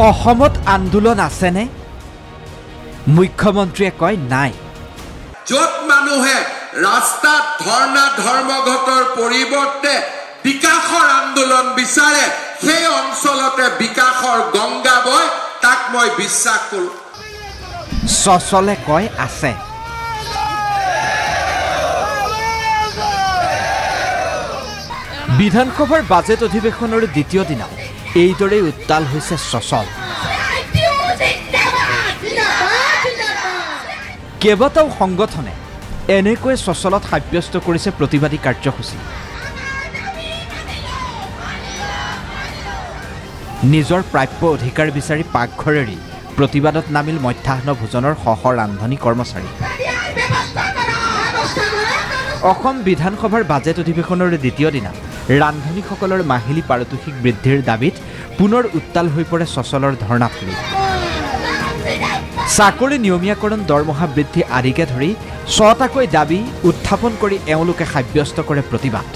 অসমত আন্দোলন আছেনে? মুখ্যমন্ত্ৰীয়ে কয় নাই। য'ত মানুহে ৰাস্তাত ধৰ্ণা ধৰ্মঘটৰ পৰিৱৰ্তে বিকাশৰ আন্দোলন বিচাৰে, সেই অঞ্চলতে বিকাশৰ গংগা বয়, তাক মই বিশ্বাস কৰোঁ। চচলে কয় আছে। বিধানসভাৰ বাজেট অধিৱেশনৰ দ্বিতীয় দিনা এইদৰে উত্তাল হৈছে চচল। কেইবাটাও সংগঠনে এনেকৈ চচলত সাব্যস্ত কৰিছে প্ৰতিবাদী কাৰ্যসূচী। নিজৰ প্ৰাপ্য অধিকাৰ বিচাৰি পাকঘৰ এৰি প্ৰতিবাদত নামিল মধ্যাহ্ন ভোজনৰ ৰান্ধনী কৰ্মচাৰী। অসম বিধানসভাৰ বাজেট অধিৱেশনৰ দ্বিতীয় দিনা ৰান্ধনীসকলৰ মাহিলী পাৰিতোষিক বৃদ্ধিৰ দাবীত পুনৰ উত্তাল হৈ পৰে চচলৰ ধৰ্ণাথলী। চাকৰি নিয়মীয়াকৰণ, দৰমহা বৃদ্ধি আদিকে ধৰি 6টাকৈ দাবী উত্থাপন কৰি এওঁলোকে সাব্যস্ত কৰে প্ৰতিবাদ।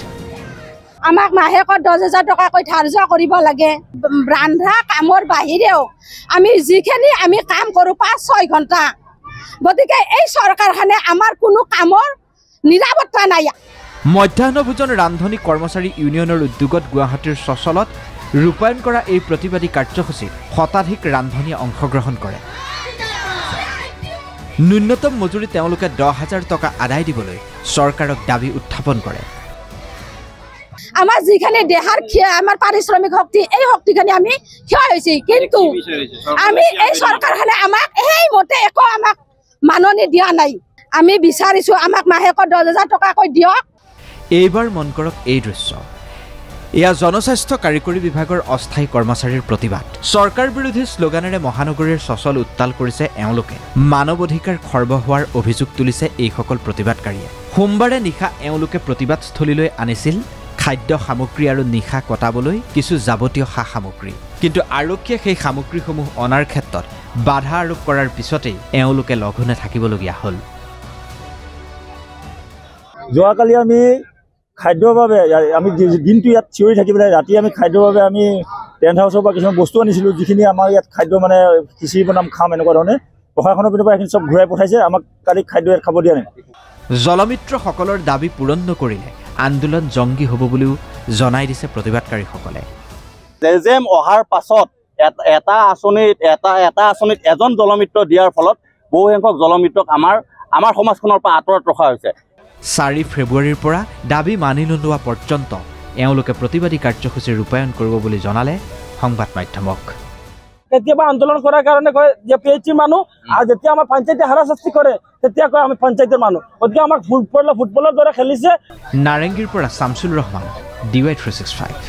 আমাক মাহেকত 10,000 টকাকৈ ধাৰ্য কৰিব লাগে। ৰান্ধা কামৰ বাহিৰেও আমি যিখিনি আমি কাম কৰোঁ 5-6 ঘণ্টা, গতিকে এই চৰকাৰখনে আমাৰ কোনো কামৰ নিৰাপত্তা নাই। মধ্যাহ্ন ভোজন ৰান্ধনী কৰ্মচাৰী ইউনিয়নৰ উদ্যোগত গুৱাহাটীৰ চচলত ৰূপায়ণ কৰা এই প্ৰতিবাদী কাৰ্যসূচীত শতাধিক ৰান্ধনীয়ে অংশগ্ৰহণ কৰে। ন্যূনতম মজুৰি তেওঁলোকে 10,000 টকা আদায় দিবলৈ চৰকাৰক দাবী উত্থাপন কৰে। আমাৰ যিখিনি দেহাৰ আমাৰ পাৰিশ্ৰমিক শক্তি, এই শক্তিখিনি আমি ক্ষয় হৈছে, কিন্তু আমি এই চৰকাৰখনে আমাক সেইমতে একো আমাক মাননি দিয়া নাই। আমি বিচাৰিছোঁ আমাক মাহেকত 10,000 টকাকৈ দিয়ক। এইবাৰ মন কৰক এই দৃশ্য। এয়া জনস্বাস্থ্য কাৰিকৰী বিভাগৰ অস্থায়ী কৰ্মচাৰীৰ প্ৰতিবাদ। চৰকাৰ বিৰোধী শ্লোগানেৰে মহানগৰীৰ চচল উত্তাল কৰিছে এওঁলোকে। মানৱ অধিকাৰ খৰ্ব হোৱাৰ অভিযোগ তুলিছে এইসকল প্ৰতিবাদকাৰীয়ে। সোমবাৰে নিশা এওঁলোকে প্ৰতিবাদস্থলীলৈ আনিছিল খাদ্য সামগ্ৰী আৰু নিশা কটাবলৈ কিছু যাৱতীয় সা সামগ্ৰী, কিন্তু আৰক্ষীয়ে সেই সামগ্ৰীসমূহ অনাৰ ক্ষেত্ৰত বাধা আৰোপ কৰাৰ পিছতেই এওঁলোকে লঘোণে থাকিবলগীয়া হ'ল। যোৱাকালি আমি খাদ্যৰ বাবে আমি দিনটো ইয়াত চিঞৰি থাকি পেলাই ৰাতি আমি খাদ্যৰ বাবে আমি টেণ্ট হাউচৰ পৰা কিছুমান বস্তু আনিছিলোঁ, যিখিনি আমাৰ ইয়াত খাদ্য মানে খিচিৰি বনাম খাম এনেকুৱা ধৰণে প্ৰশাসনৰ পিনৰ পৰা এইখিনি চব ঘূৰাই পঠাইছে। আমাক কালি খাদ্য ইয়াত খাব দিয়া নাই। জলমিত্ৰসকলৰ দাবী পূৰণ নকৰিলে আন্দোলন জংগী হ'ব বুলিও জনাই দিছে প্ৰতিবাদকাৰীসকলে। জেজেম অহাৰ পাছত এটা আঁচনিত এজন জলমিত্ৰ দিয়াৰ ফলত বহুসংখ্যক জলমিত্ৰক আমাৰ সমাজখনৰ পৰা আঁতৰত ৰখা হৈছে। 4 ফেব্ৰুৱাৰীৰ পৰা দাবী মানি নোলোৱা পৰ্যন্ত এওঁলোকে প্ৰতিবাদী কাৰ্যসূচী ৰূপায়ণ কৰিব বুলি জনালে সংবাদ মাধ্যমক। কেতিয়াবা আন্দোলন কৰাৰ কাৰণে কয় যে PHC মানুহ, আৰু যেতিয়া আমাৰ পঞ্চায়তে হাৰাশাস্তি কৰে তেতিয়া কয় আমি পঞ্চায়তৰ মানুহ। গতিকে আমাক ফুটবলৰ দৰে খেলিছে। নাৰেংগীৰ পৰা শামছুল ৰহমান, DY 365।